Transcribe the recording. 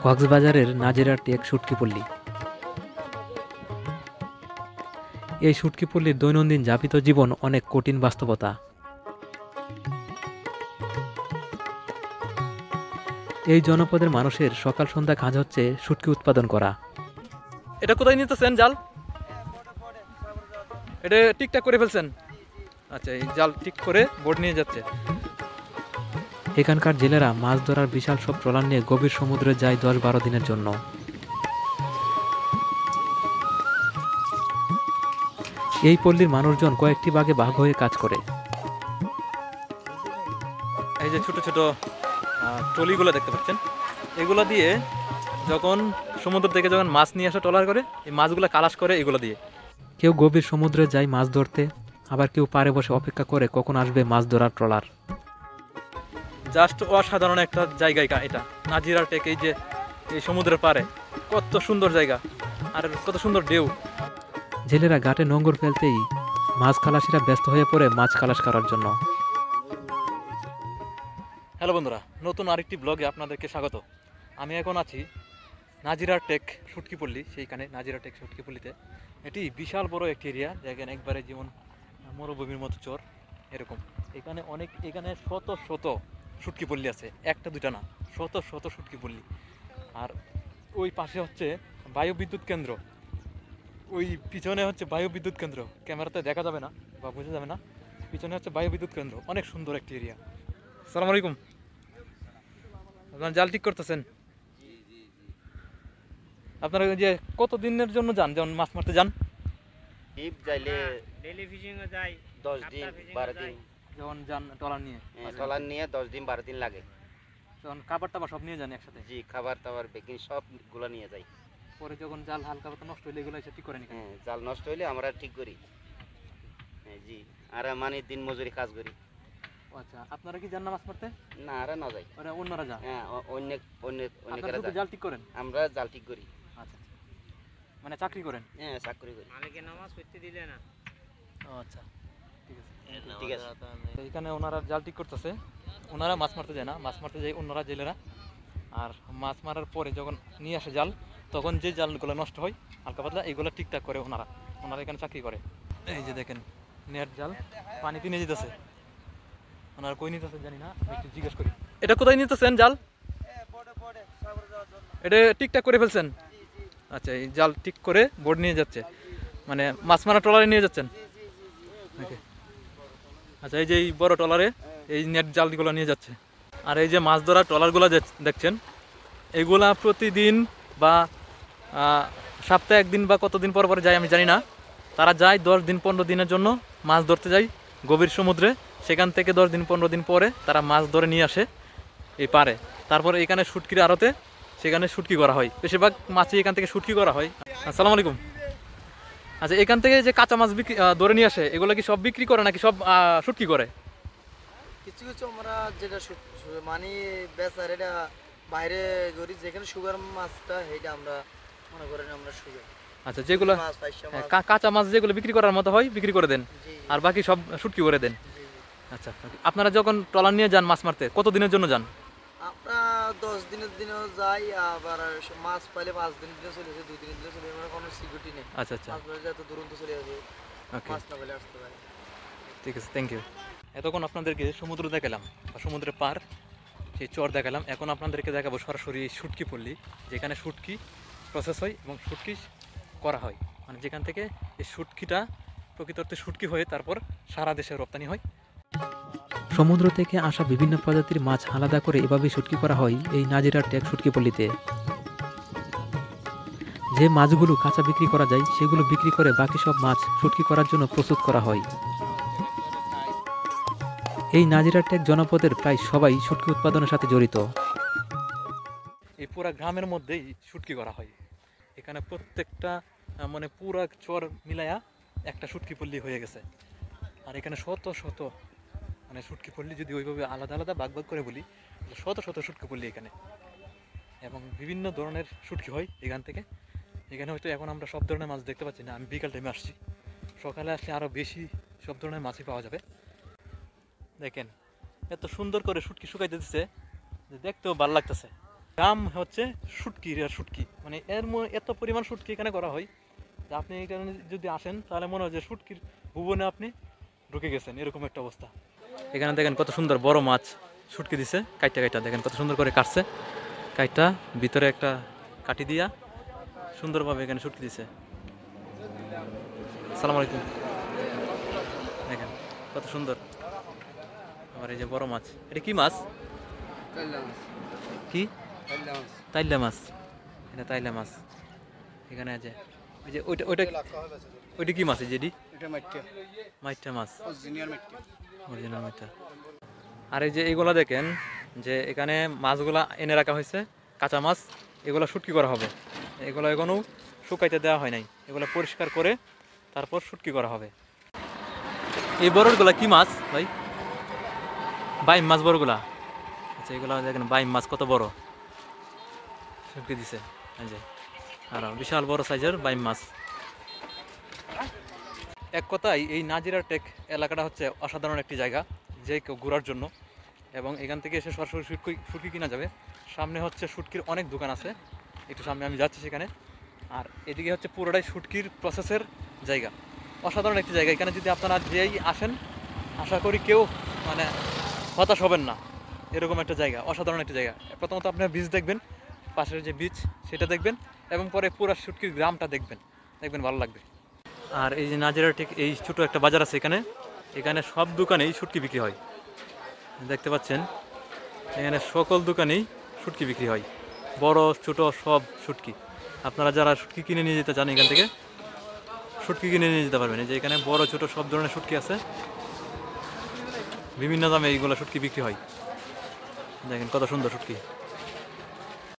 কক্সবাজারের নাজিরার টেক শুটকিপল্লী। এই শুটকিপল্লীর দৈনন্দিন যাপিত জীবন অনেক কঠিন বাস্তবতা। এই জনপদের মানুষের সকাল সন্ধ্যা কাজ হচ্ছে শুটকি উৎপাদন করা। এটা কোথায় নিতেছেন জাল? এটা ঠিকঠাক করে ফেলছেন? আচ্ছা, এই জাল ঠিক করে বোট নিয়ে যাচ্ছে। এখানকার জেলেরা মাছ ধরার বিশাল সব ট্রলার নিয়ে গভীর সমুদ্রে যায় 10-12 দিনের জন্য। এই পল্লীর মানুষজন কয়েকটি ভাগে ভাগ হয়ে কাজ করে। এই যে ছোট ছোট ট্রলিগুলো দেখতে পাচ্ছেন, এগুলো দিয়ে যখন সমুদ্র থেকে যখন মাছ নিয়ে আসে ট্রলার করে, এই মাছগুলো কালাস করে এগুলো দিয়ে। কেউ গভীর সমুদ্রে যায় মাছ ধরতে, আবার কেউ পাড়ে বসে অপেক্ষা করে কখন আসবে মাছ ধরার ট্রলার। জাস্ট অসাধারণ একটা জায়গা এটা নাজিরার টেক। এই যে এই সমুদ্রের পাড়ে কত সুন্দর জায়গা আর কত সুন্দর ঢেউ। জেলেরা ঘাটে নোঙর ফেলতেই মাছ খালাসিরা ব্যস্ত হয়ে পড়ে মাছ খালাস করার জন্য। হ্যালো বন্ধুরা, নতুন আরেকটি ব্লগে আপনাদেরকে স্বাগত। আমি এখন আছি নাজিরার টেক শুটকিপল্লী, সেইখানে নাজিরা টেক শুটকিপল্লীতে। এটি বিশাল বড় একটি এরিয়া, যেখানে একবারে যেমন মরুভূমির মতো চর এরকম। এখানে শত শত শুটকিপল্লী আছে, একটা দুইটা না, শত শত শুটকিপল্লী। আর ওই পাশে হচ্ছে বায়ু বিদ্যুৎ কেন্দ্র, ওই পিছনে হচ্ছে বায়ু বিদ্যুৎ কেন্দ্র। ক্যামেরাতে দেখা যাবে না বা বোঝা যাবে না, পিছনে হচ্ছে বায়ু বিদ্যুৎ কেন্দ্র। অনেক সুন্দর একটি এরিয়া। আসসালামু আলাইকুম। আপনার জাল ঠিক করতেছেন? আপনারা ওই যে কত দিনের জন্য যান, যেমন মাছ মারতে যান? ডিপ যাইলে ডেইলি ফিশিং এ যাই 10 দিন 12 দিন, যখন যান ট্রলার নিয়ে, ট্রলার নিয়ে 10 দিন 12 দিন লাগে। তখন খাবার টাবার সব নিয়ে যান একসাথে? জি, খাবার টাবার বেকিং সবগুলো নিয়ে যাই। পরে যখন জাল হালকা পাতলা নষ্ট হলে এগুলো এসে ঠিক করে নিই। হ্যাঁ, জাল নষ্ট হইলে আমরা ঠিক করি। হ্যাঁ জি, আর মানে দিন মজুরি কাজ করি। আচ্ছা, আপনারা কি যান না মাছ মারতে? না, আর না যাই। ওরা অন্যরা যান? হ্যাঁ, অনেকেরা আপনারা যায়। জাল ঠিক করেন? আমরা জাল ঠিক করি। আচ্ছা, মানে চাকরি করেন? হ্যাঁ, চাকরি করি। মালিকে নামাজ পড়তে দিলে না। আচ্ছা, ঠিক আছে। ঠিক আছে। তো এখানে ওনারা জাল ঠিক করতেছে। ওনারা মাছ মারতে যায় না, মাছ মারতে যায় অন্যরা, জেলেরা। আর মাছ মারার পরে যখন নিয়ে আসে জাল, তখন যে জালগুলো নষ্ট হয় হালকা পাতলা, এগুলো ঠিকঠাক করে ওনারা এখানে চাকরি করে। এই যে দেখেন নেট জাল পানিতে নিয়ে যেতেছে। ওনারা কই নিতেছে জানি না, আমি একটু জিজ্ঞেস করি। এটা কোথায় নিতেছেন জাল? এটা ঠিকঠাক করে ফেলছেন? আচ্ছা, এই জাল ঠিক করে বোর্ড নিয়ে যাচ্ছে, মানে মাছ মারা ট্রলারে নিয়ে যাচ্ছেন? ওকে। আচ্ছা, এই যে এই বড় ট্রলারে এই নেট জালগুলো নিয়ে যাচ্ছে। আর এই যে মাছ ধরা ট্রলারগুলো দেখছেন, এগুলা প্রতিদিন বা সপ্তাহে একদিন বা কতদিন পর পরে যায় আমি জানি না। তারা যায় 10 দিন 15 দিনের জন্য মাছ ধরতে যায় গভীর সমুদ্রে। সেখান থেকে 10 দিন 15 দিন পরে তারা মাছ ধরে নিয়ে আসে এই পারে। তারপরে এখানে শুটকির আড়তে সেখানে শুটকি করা হয়, বেশিরভাগ মাছই এখান থেকে শুটকি করা হয়। আসসালামু আলাইকুম। আচ্ছা, এখান থেকে যে কাঁচা মাছ ধরে নিয়ে আসে, এগুলো কি সব বিক্রি করে নাকি সব শুটকি করে? কিছু কিছু আমরা যেটা মানে বেচার এটা বাইরে করি, যেখানে সুগার মাছটা এটা আমরা মনে করেন আমরা সুগার। আচ্ছা, যেগুলো মাছ পাইসা মাছ। কাঁচা মাছ যেগুলো বিক্রি করার মতো হয় বিক্রি করে দেন, জি, আর বাকি সব শুটকি করে দেন। জি, জি। আচ্ছা, আপনারা যখন ট্রলার নিয়ে যান মাছ মারতে, কত দিনের জন্য যান? আমরা 10 দিনের দিনেও যাই, আবার মাছ পাইলে 5 দিনের দিনে চলে আসে, 2 দিনের দিনে চলে আসে, মানে কোনো সিকিউরিটি নেই। আচ্ছা আচ্ছা, মাছ পাইলে এত দুরন্ত চলে আসে, ওকে, মাছ না পেলে আসতে পারে। ঠিক আছে, থ্যাংক ইউ। এতক্ষণ আপনাদেরকে সমুদ্র দেখালাম বা সমুদ্রের পার, সেই চর দেখালাম। এখন আপনাদেরকে দেখাবো সরাসরি শুটকি পল্লী, যেখানে শুটকি প্রসেস হয় এবং শুটকি করা হয়, মানে যেখান থেকে এই শুটকিটা প্রকৃত অর্থে শুটকি হয়ে তারপর সারা দেশে রপ্তানি হয়। সমুদ্র থেকে আসা বিভিন্ন প্রজাতির মাছ আলাদা করে এভাবে শুটকি করা হয় এই নাজিরার টেক শুটকিপল্লীতে। যে মাছগুলো কাঁচা বিক্রি করা যায় সেগুলো বিক্রি করে বাকি সব মাছ শুটকি করার জন্য প্রস্তুত করা হয়। এই নাজিরার টেক জনপদের প্রায় সবাই শুটকি উৎপাদনের সাথে জড়িত। এই পুরা গ্রামের মধ্যেই শুটকি করা হয়। এখানে প্রত্যেকটা মানে পুরা চর মিলায়া একটা শুটকি পল্লী হয়ে গেছে। আর এখানে শত শত মানে শুটকি পল্লী, যদি ওইভাবে আলাদা আলাদা ভাগ ভাগ করে বলি, শত শত শুটকি পল্লী এখানে, এবং বিভিন্ন ধরনের শুটকি হয় এখান থেকে। এখানে হয়তো এখন আমরা সব ধরনের মাছ দেখতে পাচ্ছি না, আমি বিকাল টাইমে আসছি, সকালে আসলে আরও বেশি সব ধরনের মাছই পাওয়া যাবে। দেখেন এত সুন্দর করে শুটকি শুকাইতে দিচ্ছে যে দেখতেও ভালো লাগতেছে। দাম হচ্ছে শুটকি, আর শুটকি মানে এত পরিমাণ শুটকি এখানে করা হয় যে আপনি এখানে যদি আসেন তাহলে মনে হয় যে শুটকির ভুবনে আপনি ঢুকে গেছেন, এরকম একটা অবস্থা। এখানে দেখেন কত সুন্দর বড় মাছ শুটকি দিছে, কাইটা কাইটা দেখেন কত সুন্দর করে কাটছে, কাইটা ভিতরে একটা কাটি দিয়া সুন্দরভাবে এখানে শুটকি দিছে। আসসালামু আলাইকুম। দেখেন কত সুন্দর। আবার এই যে বড় মাছ, এটা কি মাছ? কি? তাইলা মাছ। এটা তাইলা মাছ। এখানে আছে ওই যে ওইটা ওইটা ওইটা কি মাছ? এই যেটি মাইটা মাছ, অরিজিনাল মাইটা। আর এই যে এইগুলা দেখেন যে এখানে মাছগুলা এনে রাখা হয়েছে, কাঁচা মাছ, এগুলো শুটকি করা হবে। এগুলো এখনো শুকাইতে দেওয়া হয় নাই, এগুলো পরিষ্কার করে তারপর শুটকি করা হবে। এই বড়গুলা কি মাছ ভাই? বাইম মাছ বড়গুলা। আচ্ছা এগুলো দেখেন বাইম মাছ কত বড় শুটকি দিছে, এই যে আর বিশাল বড় সাইজের বাইম মাছ। এক কথায় এই নাজিরা টেক এলাকাটা হচ্ছে অসাধারণ একটি জায়গা যে কেউ ঘোরার জন্য, এবং এখান থেকে এসে সরাসরি শুটকি কিনা যাবে। সামনে হচ্ছে শুটকির অনেক দোকান আছে, একটু সামনে আমি যাচ্ছি সেখানে। আর এদিকে হচ্ছে পুরোটাই শুটকির প্রসেসের জায়গা, অসাধারণ একটি জায়গা। এখানে যদি আপনারা যেই আসেন আশা করি কেউ মানে হতাশ হবেন না, এরকম একটা জায়গা, অসাধারণ একটা জায়গা। প্রথমত আপনার বীজ দেখবেন, পাশের যে বীজ সেটা দেখবেন, এবং পরে পুরো শুটকির গ্রামটা দেখবেন, দেখবেন ভালো লাগবে। আর এই যে নাজিরা ঠিক এই ছোটো একটা বাজার আছে এখানে, এখানে সব দোকানেই শুটকি বিক্রি হয়, দেখতে পাচ্ছেন। এখানে সকল দোকানেই শুটকি বিক্রি হয়, বড় ছোট সব শুটকি। আপনারা যারা শুটকি কিনে নিয়ে যেতে চান এখান থেকে শুটকি কিনে নিয়ে যেতে পারবেন। এই যে এখানে বড় ছোট সব ধরনের শুটকি আছে, বিভিন্ন দামে এইগুলো শুটকি বিক্রি হয়। দেখেন কত সুন্দর শুটকি।